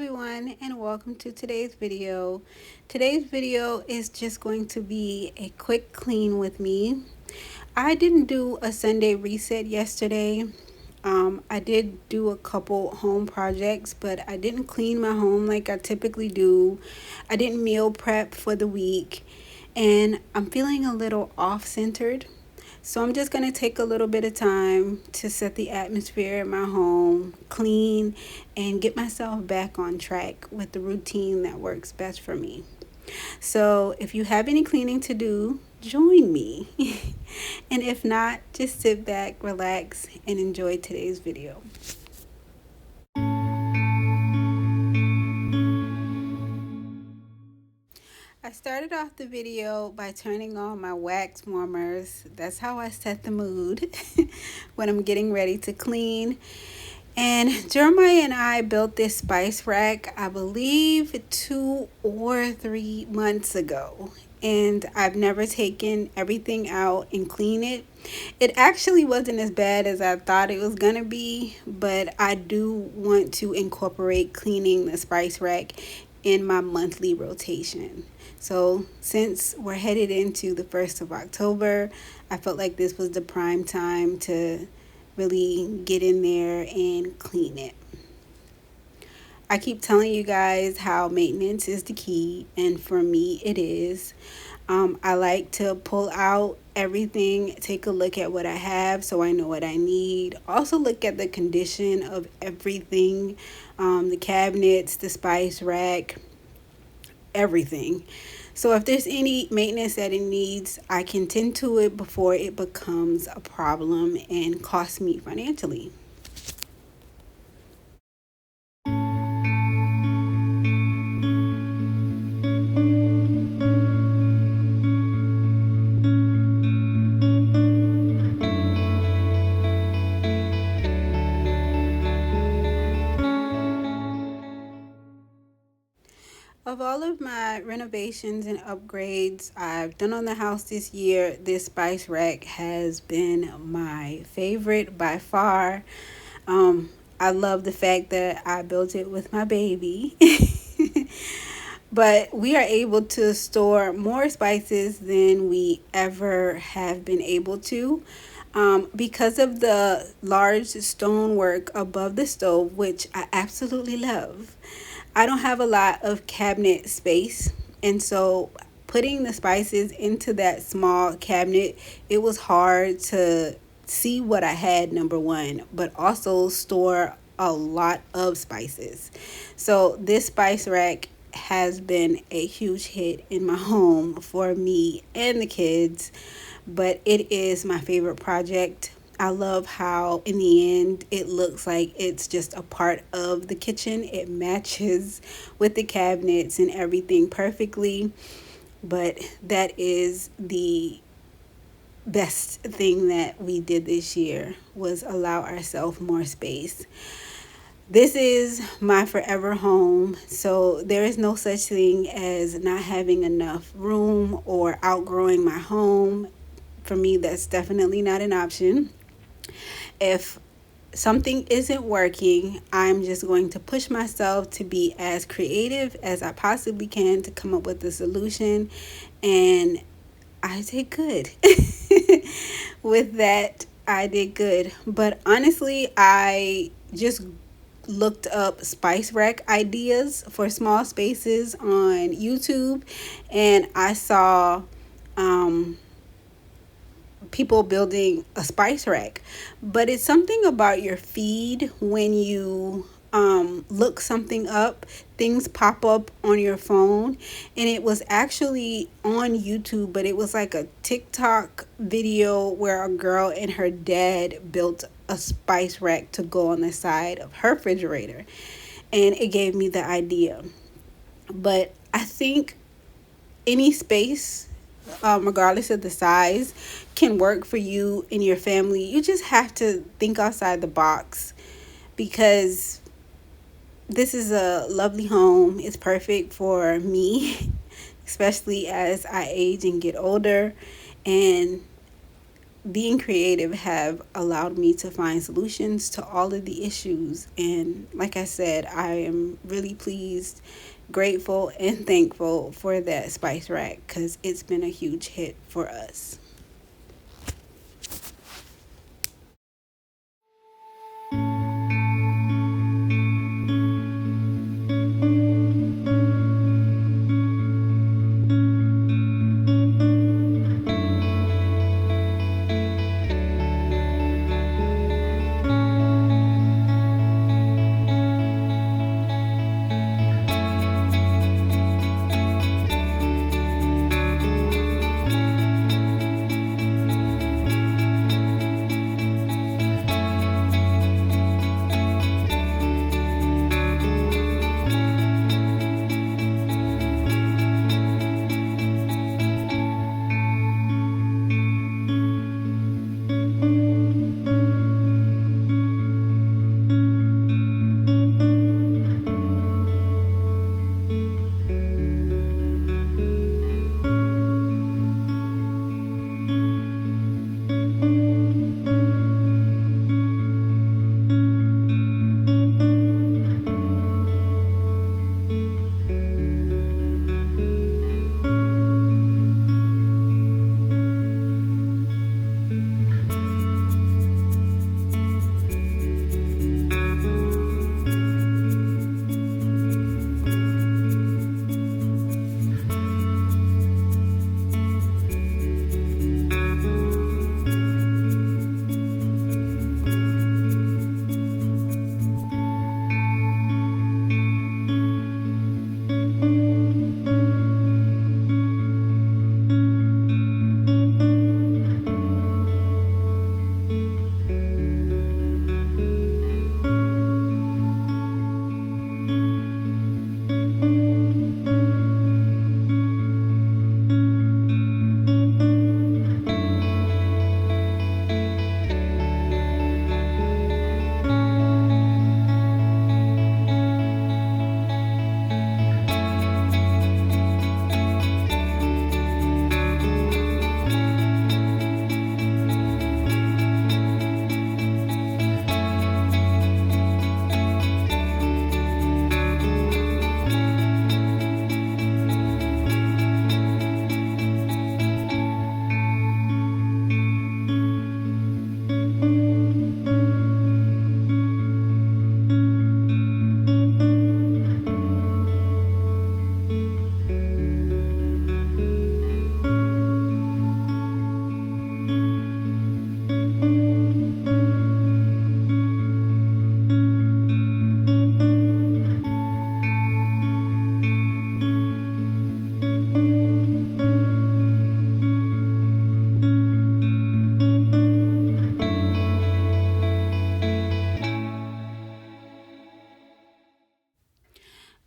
everyone, and welcome to today's video. Today's video is just going to be a quick clean with me. I didn't do a Sunday reset yesterday. I did do a couple home projects, but I didn't clean my home like I typically do. I didn't meal prep for the week, and I'm feeling a little off-centered. So I'm just going to take a little bit of time to set the atmosphere in my home, clean, and get myself back on track with the routine that works best for me. So if you have any cleaning to do, join me. And if not, just sit back, relax, and enjoy today's video. I started off the video by turning on my wax warmers. That's how I set the mood when I'm getting ready to clean. And Jeremiah and I built this spice rack, I believe 2 or 3 months ago. And I've never taken everything out and clean it. It actually wasn't as bad as I thought it was going to be, but I do want to incorporate cleaning the spice rack in my monthly rotation. So since we're headed into the 1st of October, I felt like this was the prime time to really get in there and clean it. I keep telling you guys how maintenance is the key, and for me it is. I like to pull out everything, take a look at what I have so I know what I need. Also look at the condition of everything, the cabinets, the spice rack, everything. So if there's any maintenance that it needs, I can tend to it before it becomes a problem and costs me financially. Of all of my renovations and upgrades I've done on the house this year, this spice rack has been my favorite by far. I love the fact that I built it with my baby. But we are able to store more spices than we ever have been able to. Because of the large stonework above the stove, which I absolutely love. I don't have a lot of cabinet space, and so putting the spices into that small cabinet, it was hard to see what I had, number one, but also store a lot of spices. So this spice rack has been a huge hit in my home for me and the kids, but it is my favorite project. I love how in the end it looks like it's just a part of the kitchen. It matches with the cabinets and everything perfectly. But that is the best thing that we did this year, was allow ourselves more space. This is my forever home, so there is no such thing as not having enough room or outgrowing my home. For me, that's definitely not an option. If something isn't working, I'm just going to push myself to be as creative as I possibly can to come up with a solution, and I did good. With that, I did good. But honestly, I just looked up spice rack ideas for small spaces on YouTube, and I saw people building a spice rack. But it's something about your feed when you look something up, things pop up on your phone. And it was actually on YouTube, but it was like a TikTok video where a girl and her dad built a spice rack to go on the side of her refrigerator, and it gave me the idea. But I think any space, regardless of the size, can work for you and your family. You just have to think outside the box, because this is a lovely home. It's perfect for me, especially as I age and get older. And being creative have allowed me to find solutions to all of the issues. And like I said, I am really pleased, grateful, and thankful for that spice rack because it's been a huge hit for us.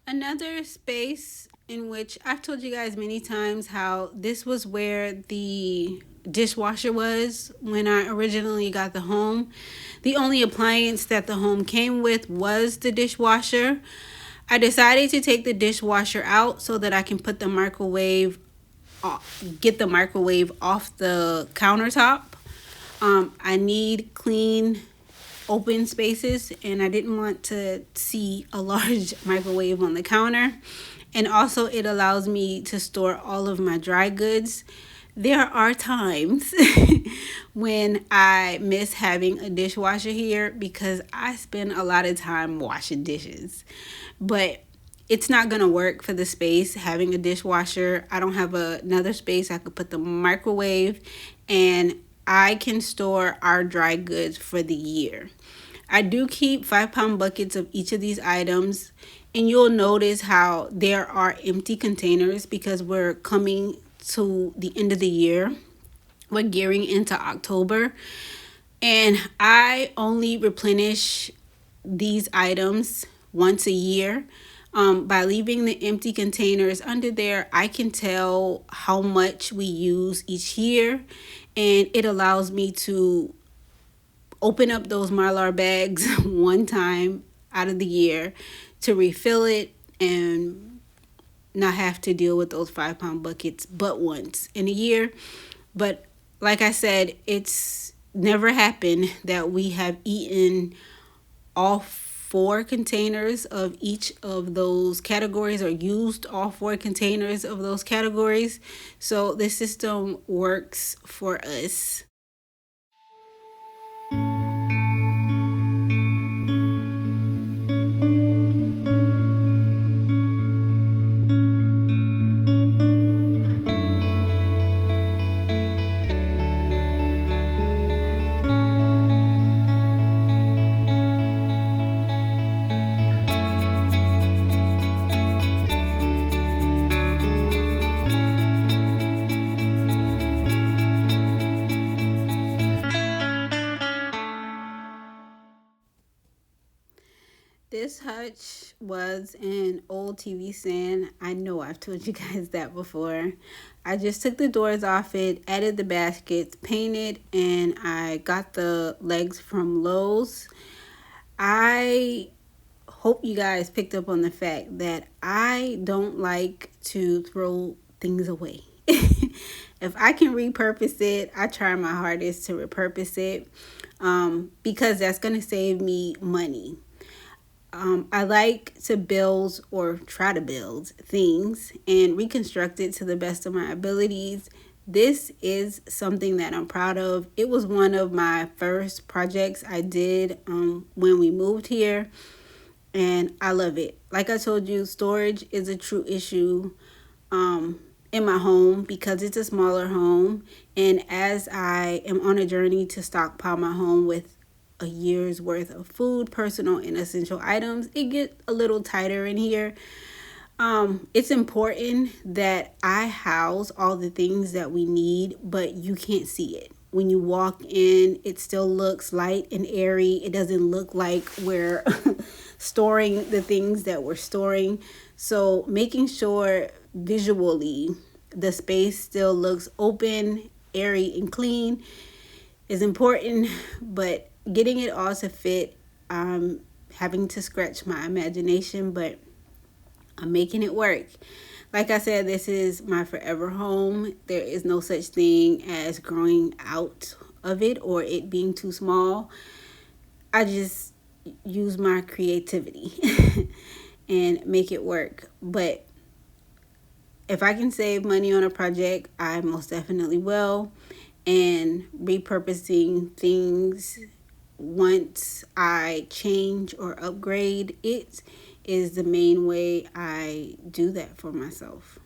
Another space in which I've told you guys many times how this was where the dishwasher was when I originally got the home. The only appliance that the home came with was the dishwasher. I decided to take the dishwasher out so that I can put the microwave, get the microwave off the countertop. I need clean open spaces and I didn't want to see a large microwave on the counter. And also it allows me to store all of my dry goods. There are times when I miss having a dishwasher here because I spend a lot of time washing dishes. But it's not going to work for the space having a dishwasher. I don't have another space I could put the microwave, and I can store our dry goods for the year. I do keep 5-pound buckets of each of these items, and you'll notice how there are empty containers because we're coming to the end of the year. We're gearing into October, and I only replenish these items once a year. By leaving the empty containers under there, I can tell how much we use each year, and it allows me to open up those Mylar bags one time out of the year to refill it and not have to deal with those 5-pound buckets but once in a year. But like I said, it's never happened that we have eaten all four containers of each of those categories or used all four containers of those categories. So the system works for us. This hutch was an old TV stand. I know I've told you guys that before. I just took the doors off it, added the baskets, painted, and I got the legs from Lowe's. I hope you guys picked up on the fact that I don't like to throw things away. If I can repurpose it, I try my hardest to repurpose it, because that's going to save me money. I like to build or try to build things and reconstruct it to the best of my abilities. This is something that I'm proud of. It was one of my first projects I did when we moved here, and I love it. Like I told you, storage is a true issue in my home because it's a smaller home. And as I am on a journey to stockpile my home with a year's worth of food, personal and essential items, it gets a little tighter in here. It's important that I house all the things that we need, but you can't see it. When you walk in, it still looks light and airy. It doesn't look like we're storing the things that we're storing. So making sure visually the space still looks open, airy, and clean is important, but getting it all to fit, I'm having to scratch my imagination, but I'm making it work. Like I said, this is my forever home. There is no such thing as growing out of it or it being too small. I just use my creativity and make it work. But if I can save money on a project, I most definitely will. And repurposing things once I change or upgrade it is the main way I do that for myself.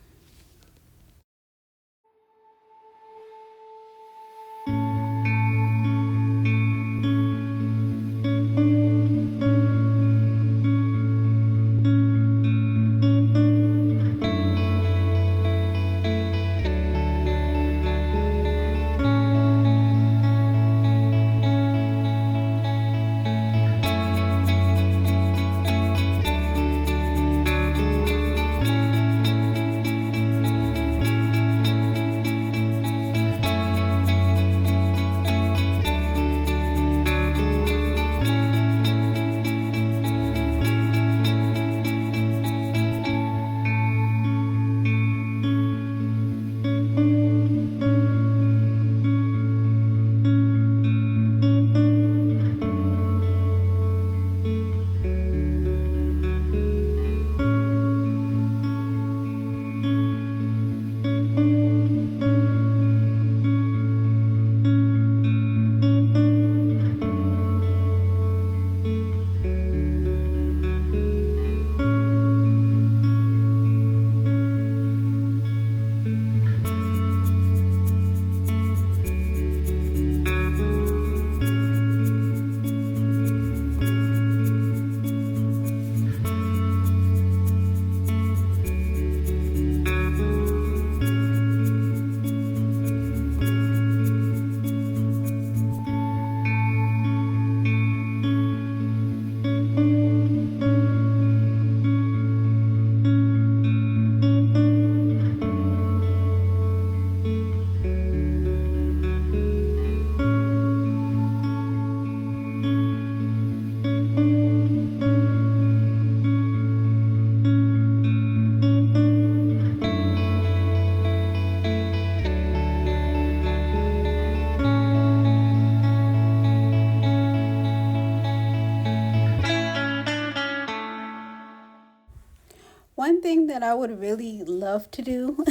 I would really love to do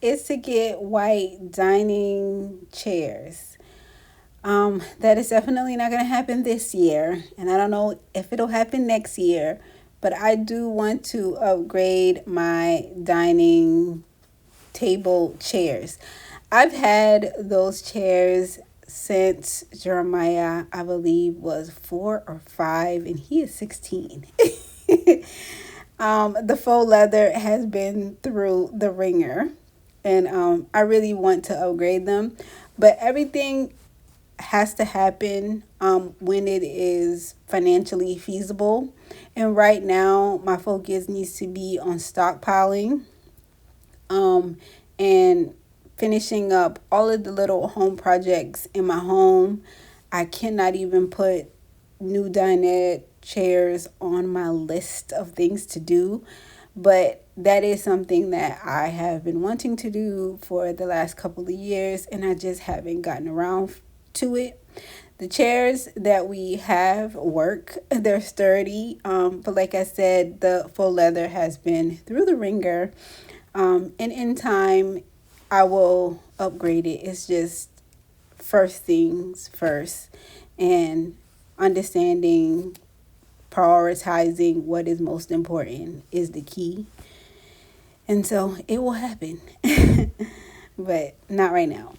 is to get white dining chairs. That is definitely not going to happen this year, and I don't know if it'll happen next year, but I do want to upgrade my dining table chairs. I've had those chairs since Jeremiah, I believe, was 4 or 5, and he is 16. The faux leather has been through the ringer, and I really want to upgrade them. But everything has to happen when it is financially feasible. And right now, my focus needs to be on stockpiling and finishing up all of the little home projects in my home. I cannot even put new dinette chairs on my list of things to do, but that is something that I have been wanting to do for the last couple of years, and I just haven't gotten around to it. The chairs that we have work, they're sturdy, but like I said, the faux leather has been through the ringer, and in time I will upgrade it. It's just first things first, and understanding, prioritizing what is most important is the key. And so it will happen, but not right now.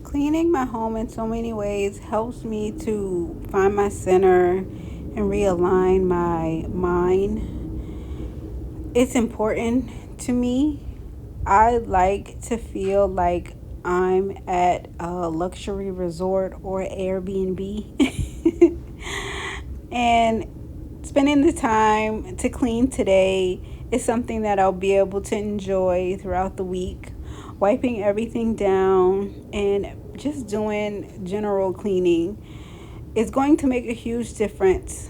Cleaning my home in so many ways helps me to find my center and realign my mind. It's important to me. I like to feel like I'm at a luxury resort or Airbnb. And spending the time to clean today is something that I'll be able to enjoy throughout the week. Wiping everything down and just doing general cleaning is going to make a huge difference.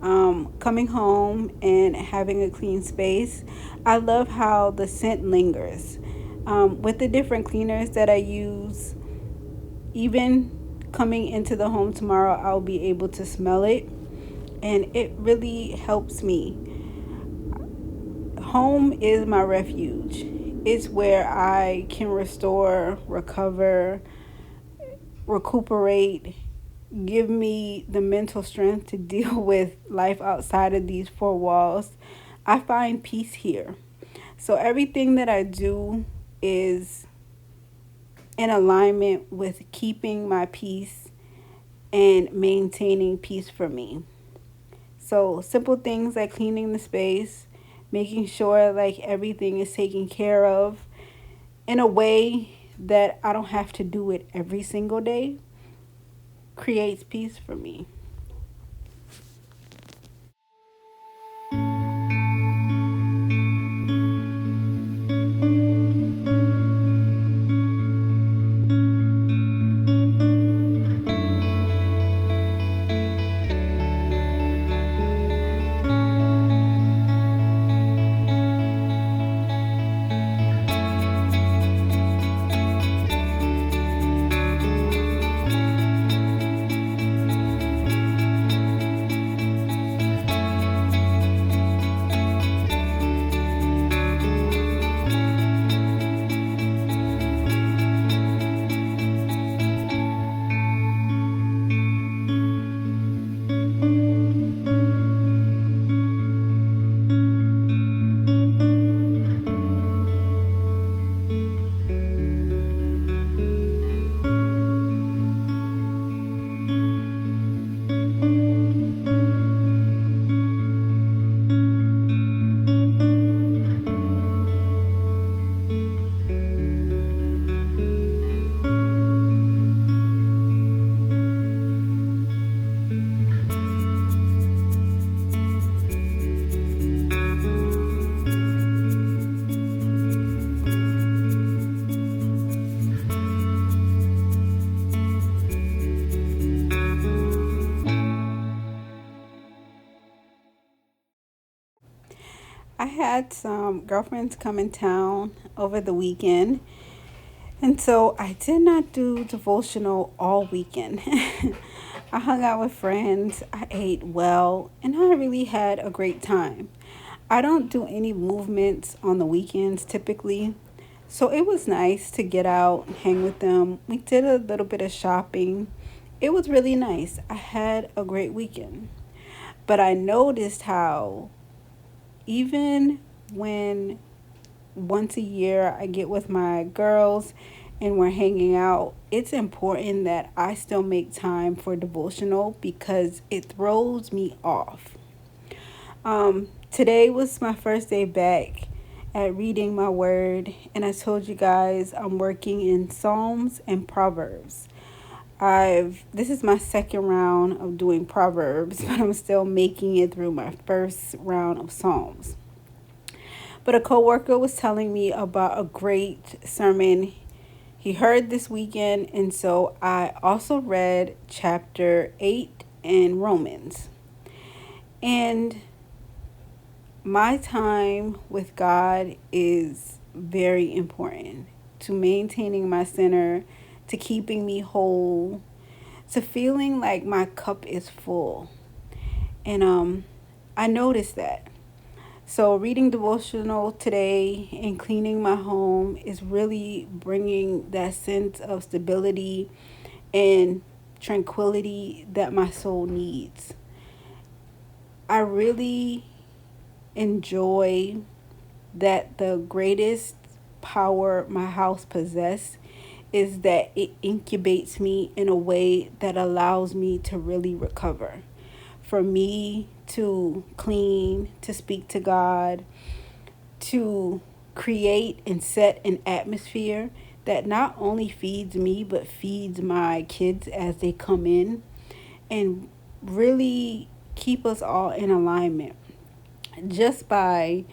Coming home and having a clean space, I love how the scent lingers. With the different cleaners that I use, even coming into the home tomorrow, I'll be able to smell it, and it really helps me. Home is my refuge. It's where I can restore, recover, recuperate, give me the mental strength to deal with life outside of these four walls. I find peace here. So everything that I do is in alignment with keeping my peace and maintaining peace for me. So simple things like cleaning the space, making sure like everything is taken care of in a way that I don't have to do it every single day creates peace for me. had some girlfriends come in town over the weekend, and so I did not do devotional all weekend. I hung out with friends, I ate well, and I really had a great time. I don't do any movements on the weekends typically, so it was nice to get out and hang with them. We did a little bit of shopping. It was really nice. I had a great weekend. But I noticed how even when once a year I get with my girls and we're hanging out, it's important that I still make time for devotional because it throws me off. Today was my first day back at reading my word, and I told you guys I'm working in Psalms and Proverbs. I've This is my second round of doing Proverbs, but I'm still making it through my first round of Psalms. But a coworker was telling me about a great sermon he heard this weekend, and so I also read chapter 8 in Romans. And my time with God is very important to maintaining my center, to keeping me whole, to feeling like my cup is full. And I noticed that. So, reading devotional today and cleaning my home is really bringing that sense of stability and tranquility that my soul needs. I really enjoy that the greatest power my house possesses is that it incubates me in a way that allows me to really recover. For me to clean, to speak to God, to create and set an atmosphere that not only feeds me but feeds my kids as they come in and really keep us all in alignment just by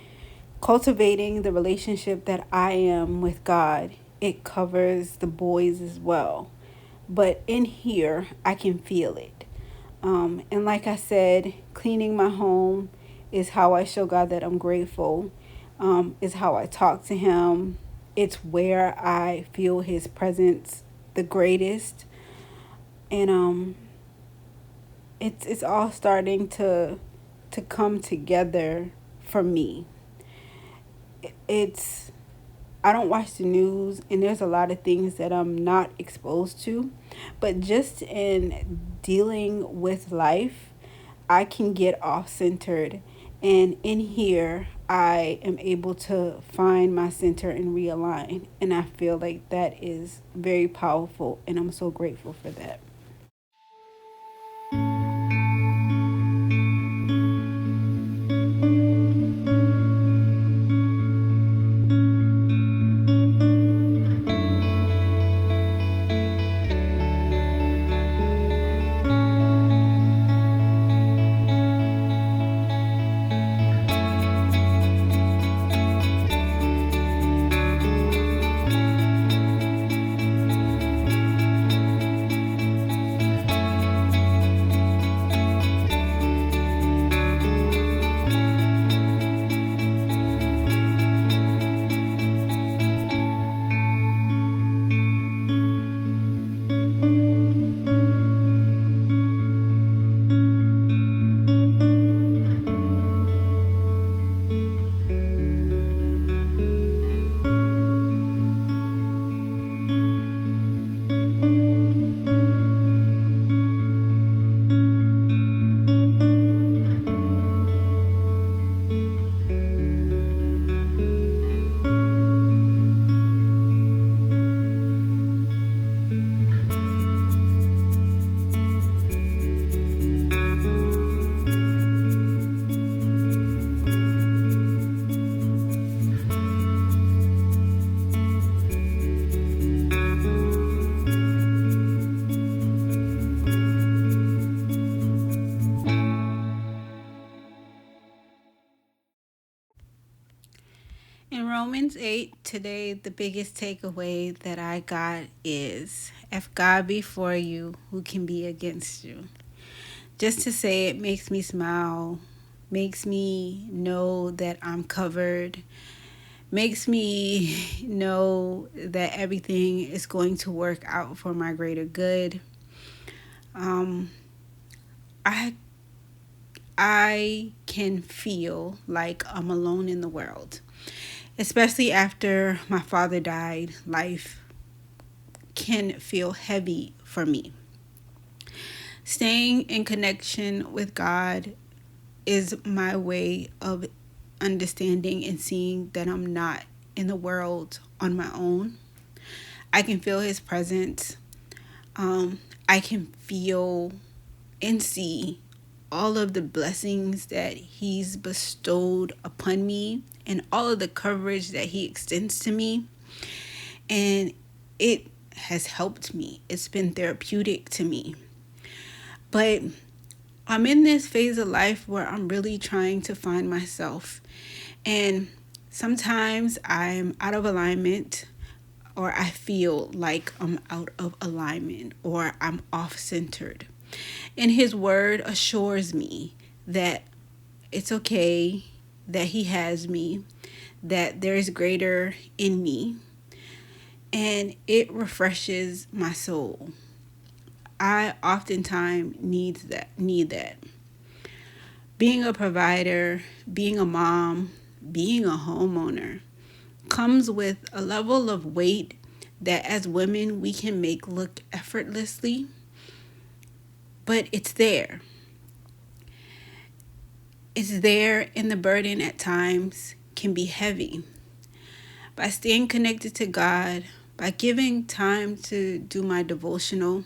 cultivating the relationship that I am with God. It covers the boys as well. But in here, I can feel it. And like I said, cleaning my home is how I show God that I'm grateful, is how I talk to Him. It's where I feel His presence the greatest. And it's all starting to come together for me. It's I don't watch the news, and there's a lot of things that I'm not exposed to, but just in dealing with life, I can get off centered, and in here I am able to find my center and realign, and I feel like that is very powerful, and I'm so grateful for that. In Romans 8 today, the biggest takeaway that I got is if God be for you, who can be against you? Just to say it makes me smile makes me know that I'm covered, makes me know that everything is going to work out for my greater good. Um, I I can feel like I'm alone in the world, especially after my father died. Life can feel heavy for me. Staying in connection with God is my way of understanding and seeing that I'm not in the world on my own. I can feel his presence. I can feel and see all of the blessings that he's bestowed upon me and all of the coverage that he extends to me. And it has helped me. It's been therapeutic to me. But I'm in this phase of life where I'm really trying to find myself. And sometimes I'm out of alignment, or I feel like I'm out of alignment, or I'm off centered. And his word assures me that it's okay, that he has me, that there is greater in me, and it refreshes my soul. I oftentimes need that. Being a provider, being a mom, being a homeowner comes with a level of weight that as women we can make look effortlessly, but it's there. It's there, and the burden at times can be heavy. By staying connected to God, by giving time to do my devotional,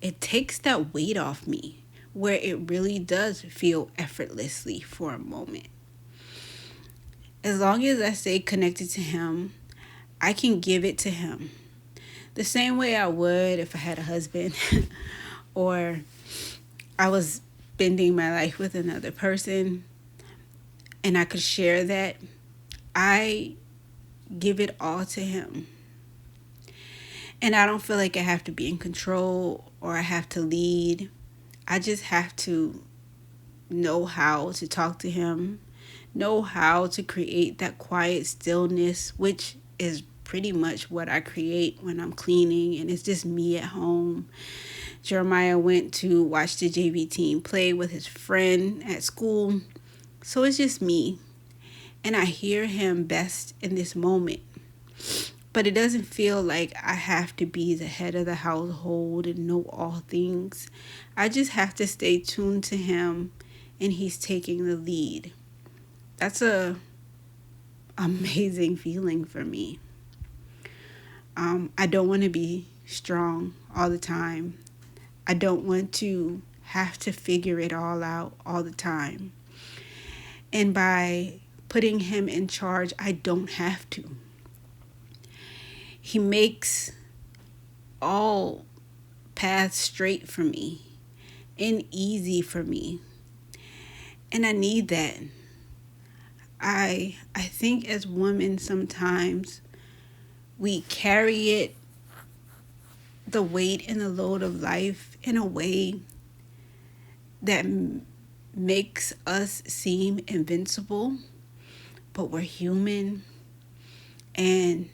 it takes that weight off me, where it really does feel effortlessly for a moment. As long as I stay connected to him, I can give it to him the same way I would if I had a husband or I was spending my life with another person and I could share that. I give it all to him. And I don't feel like I have to be in control or I have to lead. I just have to know how to talk to him, know how to create that quiet stillness, which is pretty much what I create when I'm cleaning and it's just me at home. Jeremiah went to watch the JV team play with his friend at school, so it's just me. And I hear him best in this moment. But it doesn't feel like I have to be the head of the household and know all things. I just have to stay tuned to him and he's taking the lead. That's a amazing feeling for me. I don't want to be strong all the time. I don't want to have to figure it all out all the time. And by putting him in charge, I don't have to. He makes all paths straight for me and easy for me. And I need that. I think as women sometimes we carry it, the weight and the load of life in a way that makes us seem invincible, but we're human and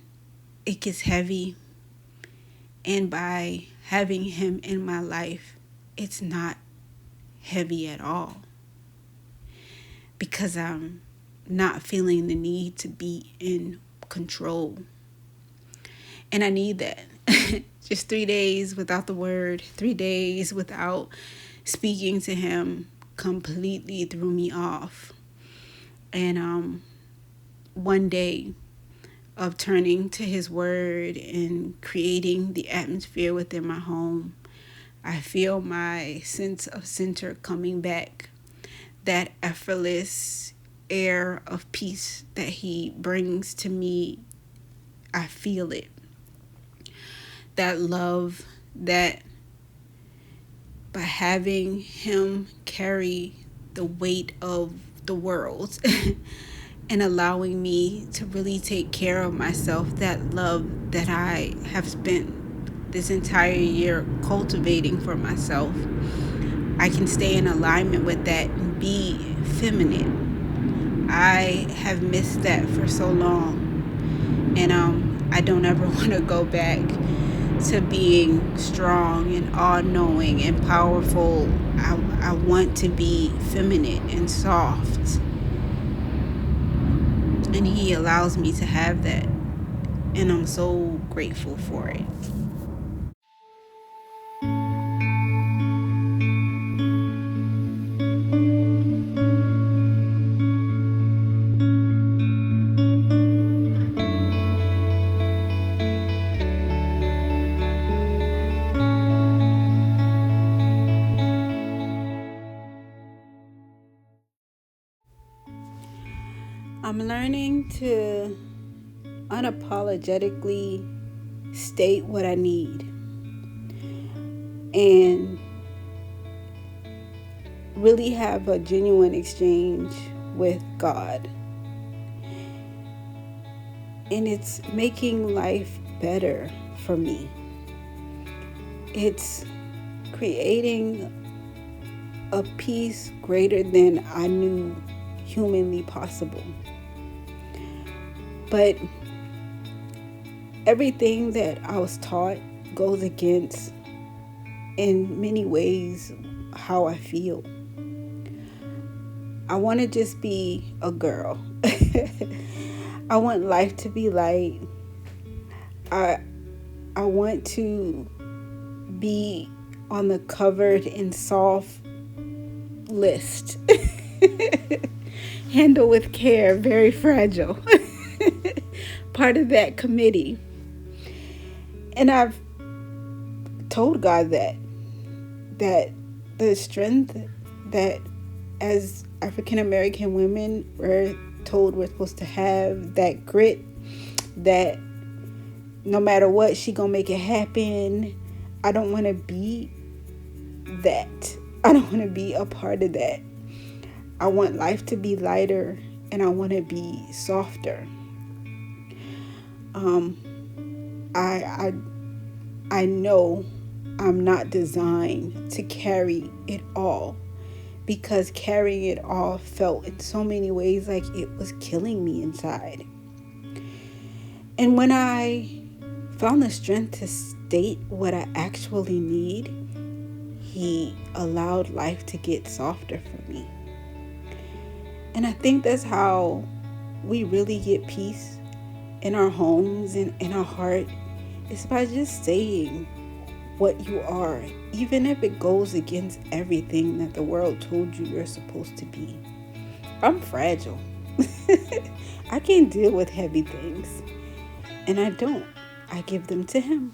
it gets heavy. And by having him in my life, it's not heavy at all, because I'm not feeling the need to be in control. And I need that. Just 3 days without the word, 3 days without speaking to him completely threw me off. And one day of turning to his word and creating the atmosphere within my home, I feel my sense of center coming back. That effortless air of peace that he brings to me, I feel it. That love, that by having him carry the weight of the world and allowing me to really take care of myself, that love that I have spent this entire year cultivating for myself, I can stay in alignment with that and be feminine. I have missed that for so long. And I don't ever want to go back to being strong and all-knowing and powerful. I want to be feminine and soft. And he allows me to have that. And I'm so grateful for it. I'm learning to unapologetically state what I need and really have a genuine exchange with God. And it's making life better for me. It's creating a peace greater than I knew humanly possible. But everything that I was taught goes against, in many ways, how I feel. I want to just be a girl. I want life to be light. I want to be on the covered and soft list. Handle with care, very fragile. Part of that committee. And I've told God that the strength that as African American women we're told we're supposed to have, that grit, that no matter what, she gonna make it happen. I don't want to be that. I don't want to be a part of that. I want life to be lighter, and I want to be softer. I know I'm not designed to carry it all, because carrying it all felt in so many ways like it was killing me inside. And when I found the strength to state what I actually need, he allowed life to get softer for me. And I think that's how we really get peace in our homes and in our heart. It's by just saying what you are, even if it goes against everything that the world told you you're supposed to be. I'm fragile. I can't deal with heavy things. And I don't. I give them to him.